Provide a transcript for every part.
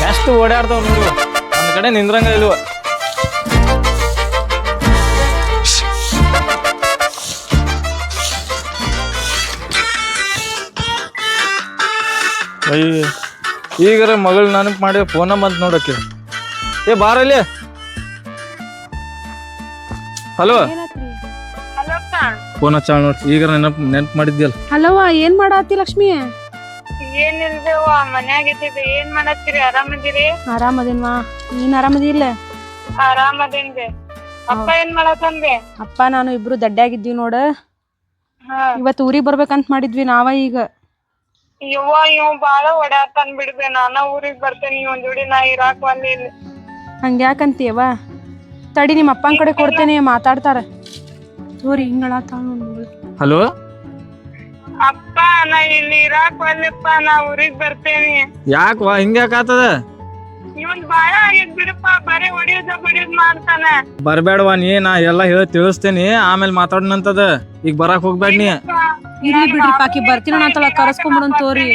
ಎಷ್ಟು ಓಡಾಡ್ತಾವ ನೋಡು, ಒಂದ್ ಕಡೆ ನಿಂದ್ರಂಗ ಇಲ್ವ. ಅಯ್ಯ ಈಗರ ಮಗಳು ನೆನಪು ಮಾಡಿ ಫೋನ ಬಂತ ನೋಡಕ್ಕೆ. ಏ ಬಾರಲ್ಲಿ. ಹಲೋ ಫೋನ್ ಹಚ್ಚಾಳ ನೋಡ್. ಈಗರ ನೆನಪು ಮಾಡಿದ್ಯಲ್ಲ. ಹಲೋ ಏನ್ ಮಾಡಾತಿ ಲಕ್ಷ್ಮಿ? ಏನಿಲ್ದೇವ ಮನ್ಯಾಗ ಇದ್ದಿದ್ದೆ. ಏನ್ ಮಾಡತ್ತೀರಿ? ಆರಾಮದಿರಿ? ಆರಾಮದೇನ್ವಾ, ನೀನ್ ಆರಾಮದಿಲ್ಲ? ಆರಾಮದೇನ್ರಿ. ಅಪ್ಪ ಏನ್ ಮಾಡತ್ತಂದೆ? ಅಪ್ಪ ನಾನು ಇಬ್ರು ದಡ್ಡಾಗಿದ್ವಿ ನೋಡ. ಇವತ್ ಊರಿಗ್ ಬರ್ಬೇಕಂತ ಮಾಡಿದ್ವಿ ನಾವ. ಈಗ ಇವ್ ಬಾಳ ಓಡಾಡ್ತಾನ್ ಬಿಡ್ಬೆ. ನಾನ ಊರಿಗ್ ಬರ್ತೇನಿ, ಇವನ್ ಜೋಡಿ ನಾ ಇರಾಕ್ ಅಲ್ಲಿ. ಹಂಗ್ಯಾಕಂತೀಯವ? ತಡಿ ನಿಮ್ಮ ಅಪ್ಪನ ಕಡೆ ಕೊಡ್ತೇನೆ, ಮಾತಾಡ್ತಾರ. ತೋರಿ ಹಿಂಗಳ. ಹಲೋ ಅಪ್ಪ, ನಾ ಇಲ್ಲಿ ಇರಾಕ್ ಅಲ್ಲಪ್ಪ, ನಾ ಊರಿಗ್ ಬರ್ತೇನಿ. ಯಾಕವಾ ಹಿಂಗ್ಯಾಕ ಆತದ? ಇವನ್ ಬಾಳ ಆಗಿದ್ ಬಿಡಪ್ಪ, ಬರೇ ಹೊಡಿಯೋದ ಬಡಿಯೋದ್ ಮಾಡ್ತಾನ. ಬರ್ಬೇಡವಾ ನೀ, ನಾ ಎಲ್ಲಾ ಹೇಳಿ ತಿಳಿಸ್ತೇನಿ, ಆಮೇಲೆ ಮಾತಾಡೋಣಂತದ. ಈಗ ಬರಾಕ್ ಹೋಗ್ಬೇಡ ನೀ. ಇರ್ಲಿ ಬಿಡ್ರಿ ಪಾಕಿ, ಬರ್ತೀನ ಅಂತಲ್ಲ, ಕರೆಸ್ಕೊಂಬಿಡನ್ ತೋರಿ.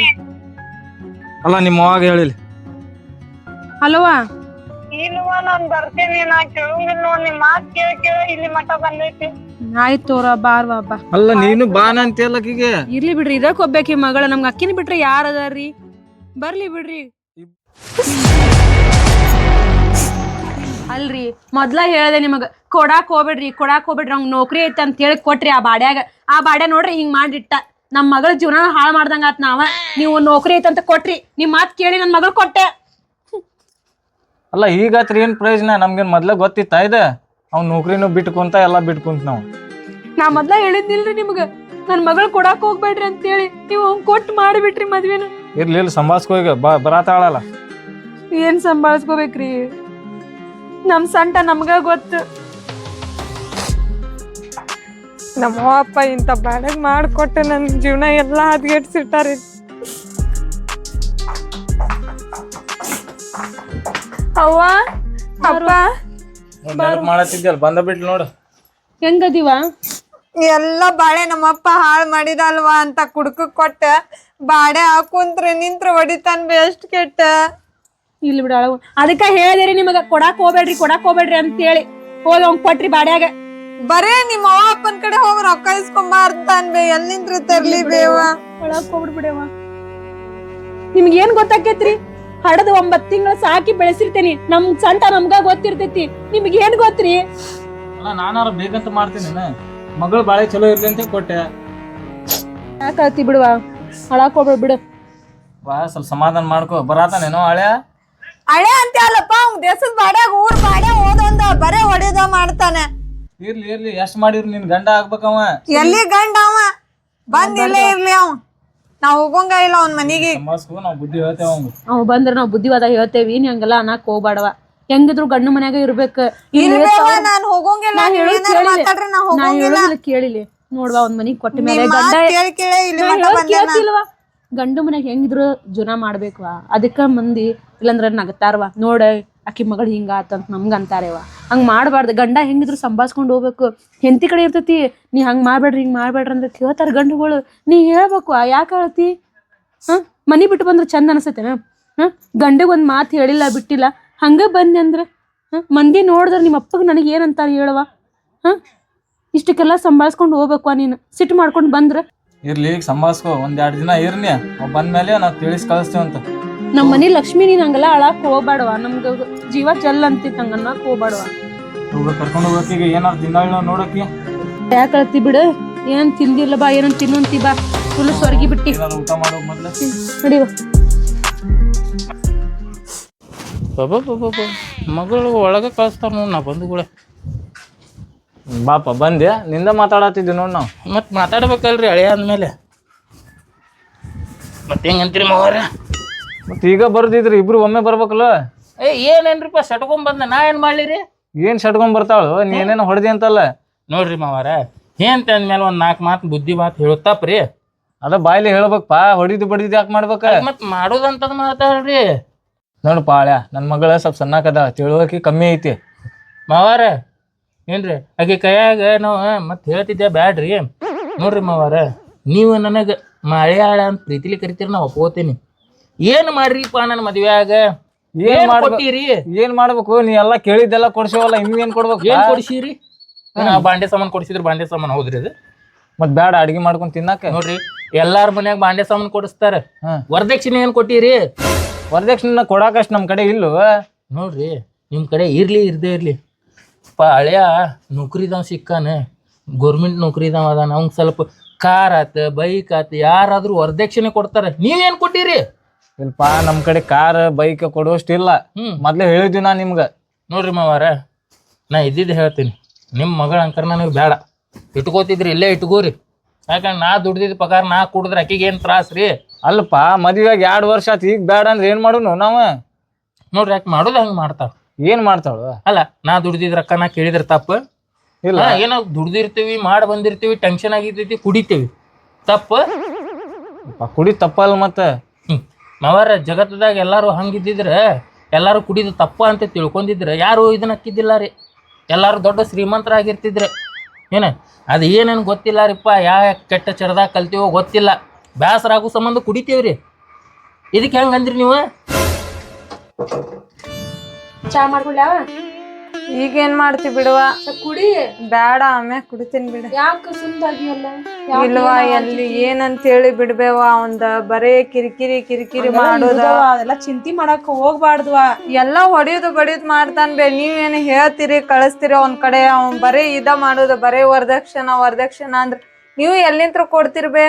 ಅಲ್ಲ ನಿಮ್ಮ ಅವಾಗ ಹೇಳಿಲಿ. ಹಲೋವಾ? ಇಲ್ವಾ, ನಾನ್ ಬರ್ತೇನಿ. ನಾ ಕೇಳಂಗಿಲ್ಲ ನೋಡ್, ನಿಮ್ ಮಾತ್ ಕೇಳ ಇಲ್ಲಿ ಮಠ ಬಂದೈತಿ. ಆಯ್ತು ತೋರ, ಬಾರ್ವಾ ಬಾ. ಅಲ್ಲ ನೀನು ಬಾನ ಅಂತೀಯಲ್ಲಕೀಗೆ. ಇರ್ಲಿ ಬಿಡ್ರಿ, ಇದಕ್ ಹೋಗ್ಬೇಕಿ ಮಗಳ. ನಮ್ಗ ಅಕ್ಕಿನ ಬಿಟ್ರೆ ಯಾರ ಅದಾರ್ರಿ? ಬರ್ಲಿ ಬಿಡ್ರಿ. ಅಲ್ರಿ ಮೊದ್ಲ ಹೇಳ್ದೆ ನಿಮಗ, ಕೊಡಾಕ್ ಹೋಗ್ಬೇಡ್ರಿ ಅವ್ನ್ ನೌಕರಿ ಐತೆ ಅಂತ ಹೇಳಿ ಕೊಟ್ರಿ ಆ ಬಾಡ್ಯಾಗ. ಆ ಬಾಡ್ಯ ನೋಡ್ರಿ ಹಿಂಗ್ ಮಾಡಿಟ್ಟ. ನಮ್ ಮಗಳ ಜೀವನ ಹಾಳು ಮಾಡ್ದಂಗ ಆತ್. ನಾವ ನೀವು ನೌಕರಿ ಐತಂತ ಕೊಟ್ರಿ, ನಿಮ್ ಮಾತ್ ಕೇಳಿ ನನ್ ಮಗಳು ಕೊಟ್ಟೆ. ಅಲ್ಲ ಈಗಾತ್ರಿ ಏನ್ ಪ್ರಯೋಜನ? ನಮ್ಗೇನ್ ಮೊದ್ಲ ಗೊತ್ತಿತ್ತಾ ಇದ? ಅವ್ನ ನೌಕರಿನೂ ಬಿಟ್ಕೊಂತ ಎಲ್ಲಾ ಬಿಟ್ಕೊಂತ ನಾವು. ನಾ ಮೊದ್ಲ ಹೇಳಿದ್ನಿಲ್ರಿ ನಿಮ್ಗ, ನನ್ ಮಗಳು ಕೊಡಾಕ್ ಹೋಗ್ಬೇಡ್ರಿ ಅಂತೇಳಿ. ನೀವು ಕೊಟ್ಟು ಮಾಡಿಬಿಟ್ರಿ ಮದ್ವೆನ. ಇರ್ಲಿ ಸಂಭಾಳ್ಸ್ಕೋ, ಈಗ ಬರಾತಾಳಲ್ಲ. ಏನ್ ಸಂಭಾಳ್ಸ್ಕೋಬೇಕ್ರಿ? ನಮ್ ಸಂಟ ನಮ್ಗ ಗೊತ್ತು. ನಮ್ಮ ಅಪ್ಪ ಇಂತ ಬಾಡಗ್ ಮಾಡ್ಕೊಟ್ಟು ನನ್ ಜೀವನ ಎಲ್ಲಾ ಹದ್ಗೆಟ್ಸಿಟ್ಟಾರಿ. ಅವ್ವ ಅಪ್ಪ ಮಾಡತ್ತಿದ್ಯಲ್ಲ, ಬಂದ ಬಿಟ್ಲು ನೋಡು. ಹೆಂಗದಿವ? ಎಲ್ಲ ಬಾಳೆ ನಮ್ಮಪ್ಪ ಹಾಳ್ ಮಾಡಿದಲ್ವಾ ಅಂತ ಕುಡ್ಕ ಕೊಟ್ಟ ಬಾಡೆ ಹಾಕುಂತ್ರ ನಿಂತ್ರ ಹೊಡಿತಾನ್ ಬೆಸ್ಟ್ ಕೆಟ್ಟ. ಇಲ್ಲಿ ಬಿಡ, ಅದಕ್ಕ ಹೇಳಿದೇರಿ ನಿಮಗ ಕೊಡಾಕ್ ಹೋಗ್ಬೇಡ್ರಿ ಅಂತ ಹೇಳಿ. ಹೋಗಿ ಅವ್ನ್ ಕೊಟ್ರಿ ಬಾಡ್ಯಾಗ. ಬರೇ ನಿಮ್ಮ ಅವ್ವ ಅಪ್ಪನ್ ಕಡೆ ಹೋಗಿ ರೊಕ್ಕ ಇಸ್ಕೊಂಬಾರ್ತಾನ್ ಬೇ. ಎಲ್ಲಿಂದ್ರ ತರ್ಲಿ ಬೇವ? ಕೊಡಾಕ್ ಹೋಗ್ಬಿಡ್ಬಿಡವ. ನಿಮ್ಗ ಏನ್ ಗೊತ್ತಾಕೇತ್ರಿ? ಹಡದ್ 9 ತಿಂಗಳ ಸಾಕಿ ಬೆಳೆಸಿರ್ತೇನಿ. ನಮ್ ಸಂಟ ನಮ್ಗ ಗೊತ್ತಿರ್ತೈತಿ, ನಿಮ್ಗ ಏನ್ ಗೊತ್ತ್ರಿ? ಅಲ್ಲ ನಾನಾರ ಬೇಕಂತ ಮಾಡ್ತೀನಿ, ಮಗಳು ಬಾಳೆ ಚಲೋ ಇರ್ಲಿ ಅಂತ ಕೊಟ್ಟೆ. ಯಾಕತಿ ಬಿಡುವ, ಹಳಾಕ್ ಹೋಗ್ಬೇಡ ಬಿಡು. ವಾ ಸ್ವಲ್ಪ ಸಮಾಧಾನ ಮಾಡ್ಕೋ. ಬರಾತಾನೇನೋ ಹಳೆ ಹಳೆ ಅಂತ ಅಲ್ಲಪ್ಪ, ಅವ್ನ್ ದೇಶದ ಬಾಡ್ಯಾಗ ಊರ್ ಬಾಡ್ಯ ಓದೊಂದ ಬರೇ ಹೊಡೆದ ಮಾಡ್ತಾನೆ. ಇರ್ಲಿ ಎಷ್ಟ್ ಮಾಡಿದ್ರು ನಿನ್ ಗಂಡ ಆಗ್ಬೇಕವ. ಎಲ್ಲಿ ಗಂಡ ಅವ? ಬಂದ್ ಇಲ್ಲೇ ಇರ್ಲಿ ಅವ. ನಾವ್ ಹೋಗಂಗ ಇಲ್ಲ ಅವ್ನ ಮನಿಗೆ. ನಾವ್ ಬುದ್ಧಿ ಹೇಳ್ತೇವ. ಅವ್ ಬಂದ್ರ ನಾವ್ ಬುದ್ಧಿವಾದ ಹೇಳ್ತೇವಿ. ನೀ ಹಂಗೆಲ್ಲ ಅನ್ನಕ್ ಹೋಗ್ಬೇಡವ. ಹೆಂಗಿದ್ರು ಗಂಡು ಮನ್ಯಾಗ ಇರ್ಬೇಕ. ನಾನ್ ಹೋಗಂಗಿಲ್ಲ, ಕೇಳಿಲಿ ನೋಡ್ವಾ, ಒಂದ್ ಮನಿಗ್ ಕೊಟ್ಟ ಮೇಲೆ ಗಂಡ ಗಂಡು ಮನ್ಯಾಗ ಹೆಂಗಿದ್ರು ಜೀವನ ಮಾಡ್ಬೇಕವಾ. ಅದಕ್ಕ ಮಂದಿ ಇಲ್ಲಂದ್ರ ನಗತಾರವಾ. ನೋಡ ಅಕ್ಕಿ ಮಗಳು ಹಿಂಗ ಆತಂತ ನಮ್ಗ ಅಂತಾರೇವ. ಹಂಗ್ ಮಾಡ್ಬಾರ್ದು. ಗಂಡ ಹೆಂಗಿದ್ರು ಸಂಭಾಳ್ಸ್ಕೊಂಡ್ ಹೋಗ್ಬೇಕು. ಹೆಂಡತಿ ಕಡೆ ಇರ್ತೈತಿ, ನೀ ಹಂಗ್ ಮಾಡ್ಬೇಡ್ರಿ ಹಿಂಗ್ ಮಾಡ್ಬೇಡ್ರಿ ಅಂತ ಕೇಳ್ತಾರ ಗಂಡುಗಳು. ನೀ ಹೇಳ್ಬೇಕು, ಯಾಕೆ ಹೇಳ್ತಿ? ಮನಿ ಬಿಟ್ಟು ಬಂದ್ರ ಚಂದ ಅನ್ಸತ್ತೇನ? ಗಂಡಗ್ ಒಂದ್ ಮಾತು ಹೇಳಿಲ್ಲ ಬಿಟ್ಟಿಲ್ಲ, ಹಂಗ ಬಂದೆ ಅಂದ್ರ ಮಂದಿ ನೋಡಿದ್ರ ನಿಮ್ಮ ಅಪ್ಪಗ್ ನನಗೆ ಏನಂತಾರ ಹೇಳವ? ಇಷ್ಟಕ್ಕೆಲ್ಲ ಸಂಭಾಳ್ಸ್ಕೊಂಡ್ ಹೋಗ್ಬೇಕು. ನೀನು ಸಿಟ್ಟು ಮಾಡ್ಕೊಂಡ್ ಬಂದ್ರ ಇರ್ಲಿ, ಈಗ ಸಂಭಾಳ್ಸ್ಕೋ. 1-2 ದಿನ ಇರ್ನಿ, ಬಂದ್ಮೇಲೆ ನಾವ್ ತಿಳಿಸ್ ಕಳಿಸ್ತೇವಂತ. ನಮ್ ಮನಿ ಲಕ್ಷ್ಮಿ, ನೀನ್ ಹಂಗೆಲ್ಲ ಅಳಾಕ್ ಹೋಗ್ಬೇಡವ. ನಮ್ಗ ಜೀವ ಜಲ್ ಅಂತಿತ್ತು, ಹಂಗ ಅನ್ನಕ್ ಹೋಗ್ಬೇಡವ. ಕರ್ಕೊಂಡು ಹೋಗಕ್ಕೆ ಈಗ ಏನಾರ ದಿನ ನೋಡಕ್ಕೆ. ಯಾಕೆ ಅಳ್ತಿ ಬಿಡು, ಏನ್ ತಿಂದಿಲ್ಲ ಬಾ, ಏನನ್ ತಿನ್ನಂತಿ ಬಾ. ಫುಲ್ ಸ್ವರ್ಗಿ ಬಿಟ್ಟಿ ಊಟ ಮಾಡೋ ಮೊದ್ಲು ನಡಿವ. ಮಗಳು ಒಳಗೆ ಕಳಿಸ್ತಾರ ನೋಡ್. ನಾ ಬಂಧುಗಳೇ ಬಾಪ ಬಂದೆ, ನಿಂದ ಮಾತಾಡತ್ತಿದ್ವಿ ನೋಡ್. ನಾವು ಮತ್ತೆ ಮಾತಾಡ್ಬೇಕಲ್ರಿ ಹಳೆ ಅಂದ್ಮೇಲೆ. ಮತ್ತೆ ಹೆಂಗಂತೀರಿ ಮಾವಾರ? ಮತ್ತೆ ಈಗ ಬರ್ದಿದ್ರಿ, ಇಬ್ರು ಒಮ್ಮೆ ಬರ್ಬೇಕಲ್ಲ. ಏನೇನ್ರಿಪ್ಪ ಸಟ್ಕೊಂಡ್ ನಾ ಏನ್ ಮಾಡ್ಲಿರಿ? ಏನ್ ಸಟ್ಕೊಂಡ್ ಬರ್ತಾಳು? ನೀನೇನೋ ಹೊಡೆದಿ ಅಂತಲ್ಲ. ನೋಡ್ರಿ ಮಾವಾರ, ಏನ್ ಅಂದ್ಮೇಲೆ 4 ಮಾತು ಬುದ್ಧಿ ಮಾತು ಹೇಳುತ್ತಾಪ್ರಿ. ಅದ ಬಾಯ್ಲಿ ಹೇಳ್ಬೇಕಪ್ಪ, ಹೊಡಿದು ಬಡಿದು ಯಾಕೆ ಮಾಡ್ಬೇಕ? ಮತ್ ಮಾಡೋದಂತದ್ ಮಾತಾಡ್ರಿ. ನೋಡಪ್ಪ ಹಳ್ಯ, ನನ್ನ ಮಗಳ ಸ್ವಲ್ಪ ಸಣ್ಣಕದ, ತಿಳುವಳಿಕೆ ಕಮ್ಮಿ ಐತಿ. ಮಾವಾರ ಏನ್ರಿ ಆಕೆ ಕೈಯಾಗ ನಾವು ಮತ್ತೆ ಹೇಳ್ತಿದ್ದೆ ಬ್ಯಾಡ್ರಿ. ನೋಡ್ರಿ ಮಾವಾರ, ನೀವು ನನಗೆ ಮಳೆಯಾಳ ಅಂತ ಪ್ರೀತಿಲಿ ಕರಿತೀರಿ, ನಾ ಒಪ್ಕೋತೀನಿ. ಏನ್ ಮಾಡ್ರಿಪ್ಪ ನನ್ನ ಮದ್ವೆಯಾಗ? ಏನ್ ಕೊಟ್ಟಿರಿ? ಏನ್ ಮಾಡ್ಬೇಕು? ನೀ ಎಲ್ಲಾ ಕೇಳಿದ್ದೆಲ್ಲ ಕೊಡ್ಸಿವಲ್ಲ, ಇನ್ನೇನ್ ಕೊಡ್ಬೇಕು? ಏನ್ ಕೊಡ್ಸಿರಿ? ಬಾಂಡೆ ಸಾಮಾನ್ ಕೊಡ್ಸಿದ್ರು, ಬಾಂಡೆ ಸಾಮಾನ್ ಹೌದ್ರಿ ಅದು? ಮತ್ ಬ್ಯಾಡ ಅಡ್ಗಿ ಮಾಡ್ಕೊಂಡ್ ತಿನ್ನಾಕ? ನೋಡ್ರಿ, ಎಲ್ಲಾರ ಮನ್ಯಾಗ ಬಾಂಡೆ ಸಾಮಾನ್ ಕೊಡಿಸ್ತಾರ. ವರದಕ್ಷಿಣೆ ಏನ್ ಕೊಟ್ಟಿರಿ? ವರದಕ್ಷಿಣೆ ಕೊಡಾಕಷ್ಟು ನಮ್ ಕಡೆ ಇಲ್ವ? ನೋಡ್ರಿ, ನಿಮ್ ಕಡೆ ಇರ್ಲಿ ಇರ್ದೇ ಇರ್ಲಿ ಹಳೆಯ ನೌಕರಿದವ್ ಸಿಕ್ಕಾನ, ಗೌರ್ಮೆಂಟ್ ನೌಕರಿದವ ಅದಾನ, ಅವ್ನ್ ಸ್ವಲ್ಪ ಕಾರ್ ಆತ ಬೈಕ್ ಆತ ಯಾರಾದ್ರೂ ವರದಕ್ಷಿಣೆ ಕೊಡ್ತಾರ. ನೀವೇನ್ ಕೊಟ್ಟಿರಿ? ಇಲ್ಪ ನಮ್ ಕಡೆ ಕಾರ್ ಬೈಕ್ ಕೊಡುವಷ್ಟಿಲ್ಲ. ಮೊದ್ಲೇ ಹೇಳಿದ್ವಿ ನಾ ನಿಮ್ಗ. ನೋಡ್ರಿ ಮಾವಾರ, ನಾ ಇದ್ದಿದ್ದು ಹೇಳ್ತೀನಿ, ನಿಮ್ಮ ಮಗಳ ಅಂಕರ್ ನನಗೆ ಬೇಡ. ಇಟ್ಕೋತಿದ್ರಿ ಇಲ್ಲೇ ಇಟ್ಕೋರಿ. ಯಾಕಂದ್ರೆ ನಾ ದುಡ್ದಿದ್ದ ಪಗಾರ ನಾ ಕುಡಿದ್ರೆ ಆಕಿಗೆ ಏನು ತ್ರಾಸ ರೀ? ಅಲ್ಪ ಮದ್ವೆಯಾಗ 2 ವರ್ಷ ಆತು, ಈಗ ಬೇಡ ಅಂದ್ರೆ ಏನ್ ಮಾಡುನು ನಾವ? ನೋಡ್ರಿ, ಯಾಕೆ ಮಾಡೋದು ಹಂಗೆ ಮಾಡ್ತಾವ. ಏನ್ ಮಾಡ್ತಾಳು? ಅಲ್ಲ, ನಾ ದುಡ್ದಿದ್ ರೊಕ್ಕ ನಾ ಕೇಳಿದ್ರೆ ತಪ್ಪು ಇಲ್ಲ. ಏನೋ ದುಡ್ದಿರ್ತೀವಿ, ಮಾಡಿ ಬಂದಿರ್ತೀವಿ, ಟೆನ್ಷನ್ ಆಗಿರ್ತೈತಿ, ಕುಡಿತೀವಿ, ತಪ್ಪು. ಕುಡಿ ತಪ್ಪಲ್ ಮತ್ತ. ಮಾವಾರ, ಜಗತ್ತದಾಗ ಎಲ್ಲಾರು ಹಂಗಿದ್ದಿದ್ರೆ, ಎಲ್ಲಾರು ಕುಡಿದು ತಪ್ಪ ಅಂತ ತಿಳ್ಕೊಂಡಿದ್ರೆ ಯಾರು ಇದನ್ನ ಹಾಕಿದ್ದಿಲ್ಲ ರೀ. ಎಲ್ಲಾರು ದೊಡ್ಡ ಶ್ರೀಮಂತರಾಗಿರ್ತಿದ್ರೆ. ಏನ ಅದು ಏನೇನು ಗೊತ್ತಿಲ್ಲ ರೀಪ್ಪ, ಯಾವ ಕೆಟ್ಟ ಚರದಾಗ ಕಲ್ತೀವೋ ಗೊತ್ತಿಲ್ಲ. ಬೇಸರ ಆಗೋ ಸಂಬಂಧ ಕುಡಿತೀವ್ರಿ. ಇದಕ್ಕೆ ಹೆಂಗೆ ಅಂದ್ರಿ ನೀವು? ಚಾ ಮಾಡ್ಕೊಳ್ಳ? ಈಗೇನ್ ಮಾಡ್ತಿ ಬಿಡುವ, ಕುಡಿ. ಬ್ಯಾಡ, ಆಮ್ಯಾಗ ಕುಡಿತೀನಿ ಬಿಡ. ಯಾಕೆ ಸುಂದಾಗಿಯಲ್ಲ? ಇಲ್ವಾ, ಎಲ್ಲಿ ಏನಂತ ಹೇಳಿ ಬಿಡ್ಬೇವ, ಅವಂದ ಬರೇ ಕಿರಿಕಿರಿ ಕಿರಿಕಿರಿ ಮಾಡೋದ. ಅದೆಲ್ಲ ಚಿಂತೆ ಮಾಡಕ್ ಹೋಗ್ಬಾರ್ದ್ವಾ. ಎಲ್ಲಾ ಹೊಡಿಯೋದು ಬಡಿಯೋದು ಮಾಡ್ತಾನ ಬೇ. ನೀವೇನು ಹೇಳ್ತೀರಿ ಕಳಿಸ್ತೀರಿ ಅವ್ನ ಕಡೆ, ಅವ್ನ್ ಬರೇ ಇದ ಮಾಡೋದು, ಬರೇ ವರದಕ್ಷಿಣ ಅಂದ್ರ ನೀವು ಎಲ್ಲಿಂತ್ರ ಕೊಡ್ತೀರಿ ಬೇ?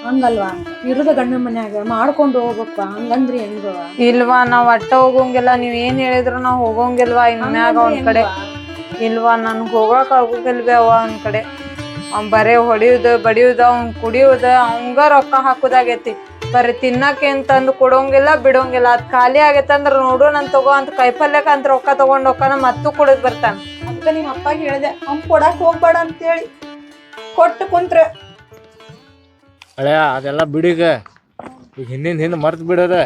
ಹಂಗಲ್ವಾ, ಇರೋದ ಗಂಡ ಮನ್ಯಾಗ ಮಾಡ್ಕೊಂಡು ಹೋಗ್ಬೇಕ, ಹಂಗಂದ್ರಿ ಹೆಂಗ? ಇಲ್ವಾ, ನಾವ್ ಒಟ್ಟ ಹೋಗಂಗಿಲ್ಲ. ನೀವ್ ಏನ್ ಹೇಳಿದ್ರು ನಾವ್ ಹೋಗಂಗಿಲ್ವಾ ಇನ್ಮ್ಯಾಗ ಅವ್ನ ಕಡೆ. ಇಲ್ವಾ, ನನ್ಗ್ ಹೋಗಕ್ ಆಗೋಗಿಲ್ವೇ ಅವ್ನ ಕಡೆ. ಅವ್ನ್ ಬರೇ ಹೊಡಿಯೋದು ಬಡಿಯೋದು, ಅವ್ನ್ ಕುಡಿಯೋದ, ಅವಂಗ ರೊಕ್ಕ ಹಾಕುದಾಗೈತಿ. ಬರೀ ತಿನ್ನಕ್ಕೆ ಅಂತಂದು ಕೊಡೋಂಗಿಲ್ಲ ಬಿಡೋಂಗಿಲ್ಲ. ಅದ್ ಖಾಲಿ ಆಗೈತಂದ್ರ ನೋಡು ನನ್ ತಗೋ ಅಂತ ಕೈಪಲ್ಯಕ ಅಂತ ರೊಕ್ಕ ತಗೊಂಡ್ ಹೋಗ್ತಾನ, ಮತ್ತೂ ಕುಡಿದ್ ಬರ್ತಾನ. ಅದಕ್ಕ ನಿಮ್ಮ ಅಪ್ಪ ಹೇಳಿದೆ, ಅವ್ನ್ ಕೊಡಕ್ ಹೋಗ್ಬೇಡ ಅಂತೇಳಿ. ಕೊಟ್ಟು ಕುಂತ್ರೆ ಹಳೆಯ ಅದೆಲ್ಲ ಬಿಡೀಗ. ಈಗ ಹಿಂದೆ ಮರ್ತು ಬಿಡೋದ.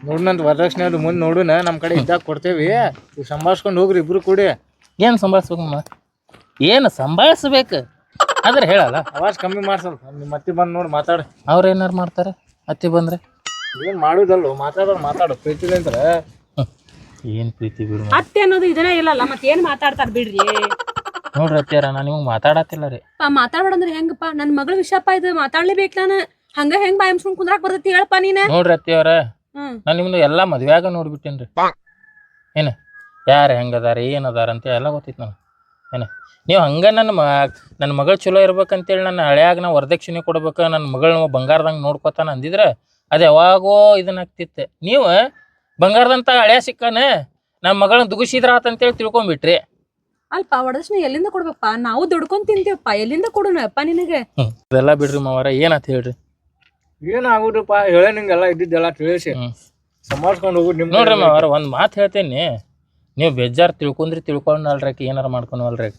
ನೋಡ್ನಂತ ವರದಕ್ಷಿಣೆ ಅದು ಮುಂದೆ ನೋಡುನ, ನಮ್ಮ ಕಡೆ ಇದ್ದಾಗ ಕೊಡ್ತೇವಿ. ಈಗ ಸಂಭಾಳ್ಸ್ಕೊಂಡು ಹೋಗ್ರಿ ಇಬ್ರು ಕೂಡಿ. ಏನು ಸಂಭಾಳಿಸ್ಬೇಕಮ್ಮ? ಏನು ಸಂಭಾಳಿಸ್ಬೇಕು ಆದ್ರೆ ಹೇಳಲ್ಲ. ಅವಾಜ್ ಕಮ್ಮಿ ಮಾಡ್ಸಲ್. ನಿಮ್ಮ ಅತ್ತಿ ಬಂದು ನೋಡಿ ಮಾತಾಡ. ಅವ್ರು ಏನಾರು ಮಾಡ್ತಾರೆ ಅತ್ತಿ ಬಂದ್ರೆ? ಏನು ಮಾಡೋದಲ್ವ, ಮಾತಾಡು ಪ್ರೀತಿಲಿ ಅಂದ್ರೆ. ಏನು ಪ್ರೀತಿ ಬಿಡು. ಅತ್ತೆ ಅನ್ನೋದು ಇದನ್ನ ಇಲ್ಲಲ್ಲ, ಮತ್ತೆ ಏನ್ ಮಾತಾಡ್ತಾರ ಬಿಡ್ರಿ. ನೋಡ್ರಿ ಅತ್ಯಾರ, ನಾನು ನಿಮಗೆ ಮಾತಾಡತ್ತಿಲ್ಲ ರೀ. ಮಾತಾಡ್ಬೇಡ ಅಂದ್ರೆ ಹೆಂಗಪ್ಪ? ನನ್ ಮಗಳ ವಿಷಯಪ್ಪ ಇದು, ಮಾತಾಡ್ಲೇಬೇಕು ನಾನು. ಹಂಗ ಹೆಂಗ್ ಬಾಯ್ ಮುಸ್ಕೊಂಡ್ ಕುಂದ್ರಾಕ್ ಬರ್ತೈತಿ ಹೇಳಪ್ಪ ನೀನ? ನೋಡ್ರಿ ಅತ್ತಿಯವ್ರ, ನಾನು ನಿಮ್ದು ಎಲ್ಲ ಮದ್ವೆಯಾಗ ನೋಡ್ಬಿಟ್ಟೇನ್ರಿ. ಏನು ಯಾರು ಹೆಂಗದಾರ ಏನದಾರ ಅಂತ ಎಲ್ಲ ಗೊತ್ತಿತ್ತು ನನಗೆ. ಏನು ನೀವು ಹಂಗೆ ನನ್ನ ಮಗಳು ಚಲೋ ಇರ್ಬೇಕಂತೇಳಿ ನನ್ನ ಹಳೆಯಾಗ ನಾ ವರದಕ್ಷಿಣೆ ಕೊಡ್ಬೇಕು, ನನ್ನ ಮಗಳನ್ನ ಬಂಗಾರದಂಗೆ ನೋಡ್ಕೊತಾನ ಅಂದಿದ್ರೆ ಅದು ಯಾವಾಗೋ ಇದನ್ನಾಗ್ತಿತ್ತು. ನೀವು ಬಂಗಾರದಂತ ಹಳೆಯ ಸಿಕ್ಕಾನ ನಮ್ಮ ಮಗಳನ್ನ ದುಗಿಸಿದ್ರ ಆತಂತೇಳಿ ತಿಳ್ಕೊಂಬಿಟ್ರಿ. ಅಲ್ಪ ವರದಕ್ಷಿಣೆ ಎಲ್ಲಿಂದ ಕೊಡ್ಬೇಕಪ್ಪ? ನಾವು ದುಡ್ಕೊಂಡ್ ತಿಂತೀವಪ್ಪ, ಎಲ್ಲಿಂದ ಕೊಡೋಣಪ್ಪ ನಿನಗೆ? ಅದೆಲ್ಲ ಬಿಡ್ರಿ ಮಾವಾರ, ಏನಂತ ಹೇಳ್ರಿ? ಏನಾಗುದಪ್ಪ ಹೇಳ, ನಿಂಗೆಲ್ಲ ಇದ್ದಿದ್ದೆಲ್ಲ ತಿಳಿಸಿ ಸಂಭಾಳ್ಸ್ಕೊಂಡು ಹೋಗುದು. ನಿಮ್ ನೋಡ್ರಿ ಮಾವಾರ, ಒಂದು ಮಾತು ಹೇಳ್ತೇನೆ, ನೀವು ಬೇಜಾರು ತಿಳ್ಕೊಂಡ್ರಿ ಏನಾರು ಮಾಡ್ಕೊಳಲ್ರಿ.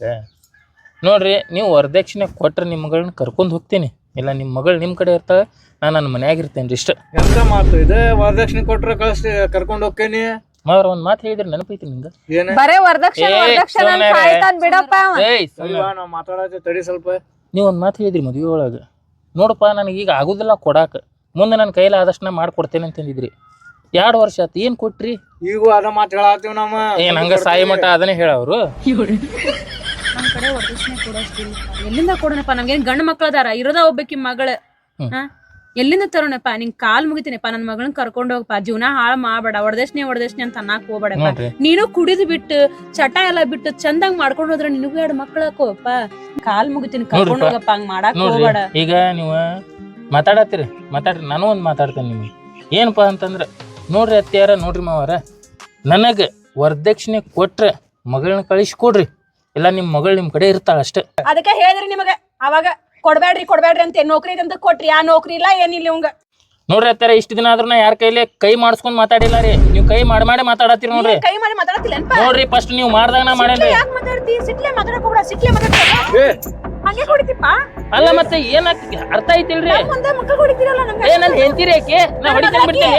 ನೋಡ್ರಿ, ನೀವು ವರದಕ್ಷಿಣೆ ಕೊಟ್ರೆ ನಿಮ್ಮ ಮಗಳನ್ನ ಕರ್ಕೊಂಡು ಹೋಗ್ತೀನಿ, ಇಲ್ಲ ನಿಮ್ಮ ಮಗಳು ನಿಮ್ಮ ಕಡೆ ಇರ್ತಾಳೆ, ನಾನು ನನ್ನ ಮನ್ಯಾಗ ಇರ್ತೇನೆ ರೀ. ಇಷ್ಟ ಎಂತ ಮಾತು ಇದೆ? ವರದಕ್ಷಿಣೆ ಕೊಟ್ರೆ ಕಳಿಸಿ ಕರ್ಕೊಂಡು ಹೋಗ್ತೇನಿ. ಮಾವಾರ ಒಂದು ಮಾತು ಹೇಳಿದ್ರೆ ನೆನಪೈತಿ ನಿಂಗೆ? ಬರೇ ವರದಕ್ಷಿಣೆ ಸಾಯ್ತಾನ್ ಬಿಡಪ್ಪ. ನಾವು ಮಾತಾಡೋದು ತಡಿ ಸ್ವಲ್ಪ. ನೀವು ಒಂದು ಮಾತು ಹೇಳಿದ್ರಿ ಮದುವೆ ಒಳಗೆ, ನೋಡಪ್ಪ ನನಗೆ ಈಗ ಆಗೋದಿಲ್ಲ ಕೊಡಾಕ, ಮುಂದೆ ನನ್ನ ಕೈಲಿ ಆದಷ್ಟು ನಾ ಮಾಡ್ಕೊಡ್ತೇನೆ ಅಂತಂದಿದ್ರಿ. 2 ವರ್ಷ ಆಯ್ತು, ಏನು ಕೊಟ್ರಿ? ಈಗೂ ಅದ ಮಾತು ಹೇಳತ್ತೀವಿ ನಮ್ಮ. ಏನು ಹಂಗೆ ಸಾಯಿ ಮಠ ಅದನ್ನೇ ಹೇಳವ್ರು? ನಮ್ ಕಡೆ ವರದಕ್ಷಿಣೆ ಕೊಡೋಷ್ಟಿಲ್ಲ. ಎಲ್ಲಿಂದ ಕೊಡೋಣಪ್ಪ? ನಮ್ಗೇನ್ ಗಂಡ ಮಕ್ಳು ಅದಾರ, ಇರೋದ ಒಬ್ಬಕಿ ಮಗಳ. ಎಲ್ಲಿಂದ ತರೋಣಪ್ಪ? ನಿಂಗ್ ಕಾಲ್ ಮುಗಿತೀನಪ್ಪ, ನನ್ ಮಗಳನ್ನ ಕರ್ಕೊಂಡ್ ಹೋಗಪ್ಪ. ಜೀವನ ಹಾಳು ಮಾಡ್ಬೇಡ, ವರದಕ್ಷಿಣೆ ಅಂತ ಅನ್ನಕ್ ಹೋಗ್ಬೇಡಪ್ಪ. ನೀನು ಕುಡಿದು ಬಿಟ್ಟು ಚಟ ಎಲ್ಲ ಬಿಟ್ಟು ಚಂದಂಗ್ ಮಾಡ್ಕೊಂಡ್ ಹೋದ್ರೆ ನಿನಗೂ 2 ಮಕ್ಳು ಹಾಕೋಪ್ಪ. ಕಾಲ್ ಮುಗಿತೀನಿ, ಕರ್ಕೊಂಡ್ ಹೋಗಪ್ಪ. ಹಂಗ್ ಮಾಡಕ್ ಹೋಗ್ಬೇಡ. ಈಗ ನೀವು ಮಾತಾಡತ್ತೀರಿ, ಮಾತಾಡ್ರಿ, ನಾನು ಒಂದು ಮಾತಾಡ್ತೇನೆ ನಿಮಗೆ. ಏನಪ್ಪಾ ಅಂತಂದ್ರೆ, ನೋಡ್ರಿ ಅತ್ಯಾರ, ನೋಡ್ರಿ ಮಾವಾರ, ನನಗೆ ವರದಕ್ಷಿಣೆ ಕೊಟ್ರೆ ಮಗಳನ್ನ ಕಳಿಸ್ಕೊಡ್ರಿ, ಇಲ್ಲ ನಿಮ್ಮ ಮಗಳು ನಿಮ್ಮ ಕಡೆ ಇರ್ತಾಳ ಅಷ್ಟೇ. ಅದಕ್ಕೆ ಹೇಳಿದ್ರಿ ನಿಮಗೆ ಅವಾಗ, ಕೊಡ್ಬೇಡ್ರಿ ಅಂತ. ನೌಕರಿ ಅಂತ ಕೊಟ್ರಿ, ಆ ನೌಕರಿ ಇಲ್ಲ ಏನಿಲ್ಲ ಇವಂಗ. ನೋಡ್ರಿ ಅತ್ಯಾರ, ಇಷ್ಟು ದಿನ ಆದ್ರೂ ನಾ ಯಾರ ಕೈಲಿ ಕೈ ಮಾಡಿಸ್ಕೊಂಡ್ ಮಾತಾಡಿಲ್ಲ ರೀ. ನೀವು ಕೈ ಮಾಡಿ ಮಾತಾಡತ್ತೀರಿ ನೋಡ್ರಿ. ಕೈ ಮಾಡಿ ಮಾತಾಡತಿಲ್ಲ ನೋಡ್ರಿ, ಫಸ್ಟ್ ನೀವು ಮಾಡ್ದಾಗ ನಾ ಮಾಡೇನ್ರಿ. ಯಾಕೆ ಮಾತಾಡ್ತಿ? ಸಿಟ್ಲೆ ಮಾತಾಡಕ್ ಹೋಗ್ಬೇಡ, ಸಿಟ್ಲೆ ಮಾತಾಡ್ತಿ. ಹಂಗೆ ಹೊಡಿತಿಪ್ಪ. ಅಲ್ಲ ಮತ್ತೆ ಏನಾಗ್ತಿ ಅರ್ಥ ಐತಿಲ್ರಿ? ಮುಂದೆ ಮಕ್ಕಳು ಹೊಡಿತಿರಲ್ಲ ನಮ್ಗೆ. ಏ ನಾನು ಹೆಂಡ್ತೀರಿ ಯಾಕೆ? ನಾ ಹೊಡಿತಾನೆ ಬಿಡ್ತೀನಿ.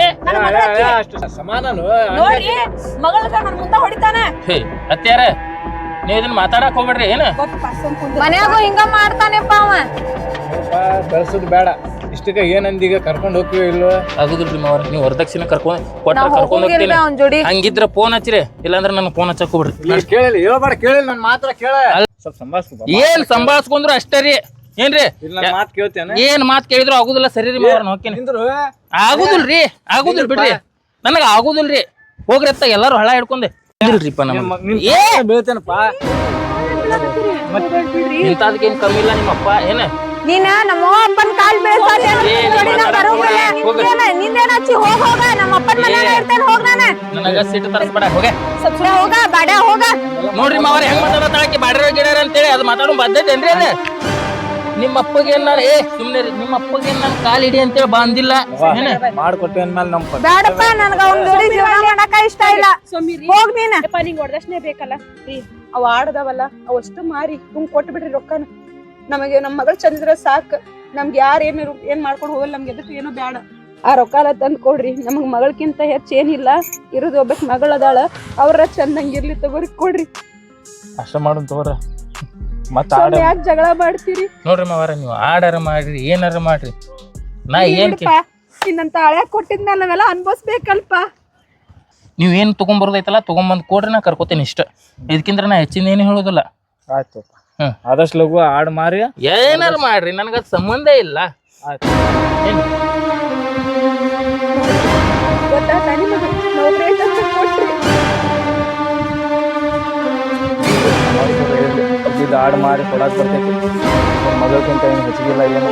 ಅಷ್ಟು ಸಮಾಧಾನ ನೋಡ್ರಿ, ಮಗಳ ನನ್ನ ಮುಂದೆ ಹೊಡಿತಾನೆ. ಅತ್ಯಾರ, ನೀವ್ ಇದನ್ನ ಮಾತಾಡಕ್ ಹೋಗ್ಬೇಡ್ರಿ ಏನ ಮನ್ಯಾಗೂ ಹಿಂಗ ಮಾಡ್ತಾನೆಪ್ಪ ಅವ. ಕಳ್ಸೋದು ಬೇಡ. ಇಷ್ಟಕ್ಕ ಏನಂದೀಗ ಕರ್ಕೊಂಡು ಹೋಗ್ತೀವಿ ಇಲ್ವ? ಆಗುದಿಲ್ರಿ ಮಾವರ, ನೀವು ವರದಕ್ಷಿಣೆ ಕೊಟ್ಟ ನಾವ್ ಕರ್ಕೊಂಡ್ ಹೋಗಂಗಿಲ್ವೇ ಹೋಗ್ತೀನಿ. ಅವ್ನ್ ಜೋಡಿ. ಹಂಗಿದ್ರ ಫೋನ್ ಹಚ್ಚಿರಿ, ಇಲ್ಲಾಂದ್ರೆ ನನ್ ಫೋನ್ ಹಚ್ಚಕ್ ಹೋಗ್ಬಿಡ್ರಿ. ಕೇಳಿಲ್ಲ ಹೇಳ್ಬೇಡ, ಕೇಳಿಲ್ಲ ನನ್ ಮಾತ್ರ ಕೇಳ. ಸ್ವಲ್ಪ ಸಂಭಾಷಿಸ್ಕೊ. ಏನ್ ಸಂಭಾಳ್ಸ್ಕೊಂಡ್ರು ಅಷ್ಟೇ ರೀ. ಏನ್ರಿ ಇಲ್ಲ ನನ್ ಮಾತು ಕೇಳ್ತೇನೆ. ಏನ್ ಮಾತ್ ಕೇಳಿದ್ರು ಆಗುದಿಲ್ಲ. ಸರಿ ರೀ ಮಾವರ, ಹೋಗ್ತೀನಿ. ಆಗುದಿಲ್ರಿ, ಆಗುದಿಲ್ ಬಿಡ್ರಿ, ನನಗ ಆಗುದಿಲ್ರಿ. ಹೋಗ್ರಿ ಅತ್ತ ಎಲ್ಲಾರು ಹಳ ಹಿಡ್ಕೊಂಡೆ ಇಲ್ರಿಪ್ಪ. ಬೀಳ್ತೇನಪ್ಪ. ಇಂಥದಕ್ಕೇನ್ ಕಮ್ಮಿ ಇಲ್ಲ ನಿಮ್ಮಪ್ಪ ಏನ. ನೀನ ನಮ್ಮ ಅಪ್ಪನ ಕಾಲ್ ಬೀಳ್ಸಾತಿ ಅಂತ ಏ, ನೋಡಿ ನಾ ಬರೋಂಗಿಲ್ಲ. ಹೋಗು. ನಿಂದೇನ ಹಚ್ಚಿ ಹೋಗ ನಮ್ಮ ಅಪ್ಪನ ಮನ್ಯಾಗ ಇರ್ತೇನೆ ಹೋಗ ನಾನು. ನನಗ ಸಿಟ್ಟು ತರಿಸ್ಬೇಡ ಹೋಗ. ಹೋಗ ಬಾಡ ಹೋಗ. ನೋಡ್ರಿ ಮಾವರ ಹೆಂಗ್ ಮಾತಾಡತ್ತಾಕಿ ಬಾಡ್ರ ಗಿಡಾರ ಅಂತೇಳಿ ಅದು ಮಾತಾಡೋ ಬದ್ದೈತೇನ್ರಿ ಅದ. ನಿಮ್ಮ ಅಪ್ಪಗೆ ಏನ್ ನಾನು ಸುಮ್ನೆ ರೀ, ನಿಮ್ಮ ಅಪ್ಪಗೆ ಏನ್ ನಾನು ಕಾಲ್ ಹಿಡಿ ಅಂತೇಳಿ ಬಂದಿಲ್ಲ ಏನ. ಮಾಡ್ಕೊಟ್ಟೆ ಅಂದ್ಮೇಲೆ ನಮ್ ಬೇಡಪ್ಪ, ನನ್ಗ ಅವ್ನ ಜೋಡಿ ಜೀವನ ಮಾಡಕ ಇಷ್ಟ ಇಲ್ಲ. ಹೋಗ್ ನೀನ. ನಿಂಗೆ ವರದಕ್ಷಿಣೆ ಬೇಕಲ್ಲ ರೀ, ಅವ್ ಆಡದವಲ್ಲ ಅವಷ್ಟು ಮಾರಿ ತುಂಬ ಕೊಟ್ಟು ಬಿಡ್ರಿ ರೊಕ್ಕನ. ನಮಗೆ ನಮ್ಮ ಮಗಳು ಚಂದ್ರ ಸಾಕ್, ನಮ್ಗೆ ಯಾರು ಏನ್ ಮಾಡ್ಕೊಂಡು ಹೋಗಲ್ಲ, ನಮ್ಗೆ ಎದಕ್ಕೆ ಏನೋ ಬೇಡ. ಆ ರೊಕ್ಕ ಎಲ್ಲ ತಂದು ಕೊಡ್ರಿ. ನಮಗ್ ಮಗಳಕ್ಕಿಂತ ಹೆಚ್ಚು ಏನಿಲ್ಲ, ಇರೋದು ಒಬ್ಬಕ್ ಮಗಳ ಅದಾಳ, ಅವ್ರ ಚಂದಂಗಿರ್ಲಿ ತಗೋರಿ ಕೊಡ್ರಿ. ಅಷ್ಟ ಮಾಡೋನ್ ತಗೋರ. ಮತ್ತ ಯಾಕೆ ಜಗಳ ಮಾಡ್ತೀರಿ? ನೋಡ್ರಿ ಮಾವರ, ನೀವು ಆಡಾರ ಮಾಡ್ರಿ ಏನಾರ ಮಾಡ್ರಿ, ನಾ ಏನ್ ಇನ್ನಂತ ಹಳ್ಯಾಕ್ ಕೊಟ್ಟಿದ್ಮೇಲೆ ನಾವೆಲ್ಲ ಅನ್ಭವಿಸ್ಬೇಕಲ್ಪ. ನೀವ್ ಏನ್ ತಗೊಂಬರ್ದೈತಲ್ಲ ತಗೊಂಬಂದ್ ಕೊಡ್ರಿ, ನಾ ಕರ್ಕೋತೇನೆ ಇಷ್ಟ. ಇದಕ್ಕಿಂತ ನಾ ಹೆಚ್ಚಿನ ಏನು ಹೇಳುದಿಲ್ಲ. ಆಯ್ತು ಆದಷ್ಟು ಲಘು ಆಡ್ ಮಾರಿ ಏನಾರ ಮಾಡ್ರಿ, ನನಗ ಸಂಬಂಧ ಇಲ್ಲ. ಏನ್ ಗೊತ್ತಾಯ್ತಾ ನಿಮಗೆ? ನೌಕರಿ ಐತಂತ ಕೊಟ್ರಿ. ಆಡ್ ಮಾರಿ ಕೊಡಾಕ್ ಬರ್ತೈತಿ. ಮಗಕ್ಕಿಂತ ಏನು ಹೆಚ್ಚಿಗಿಲ್ಲ ಏನು.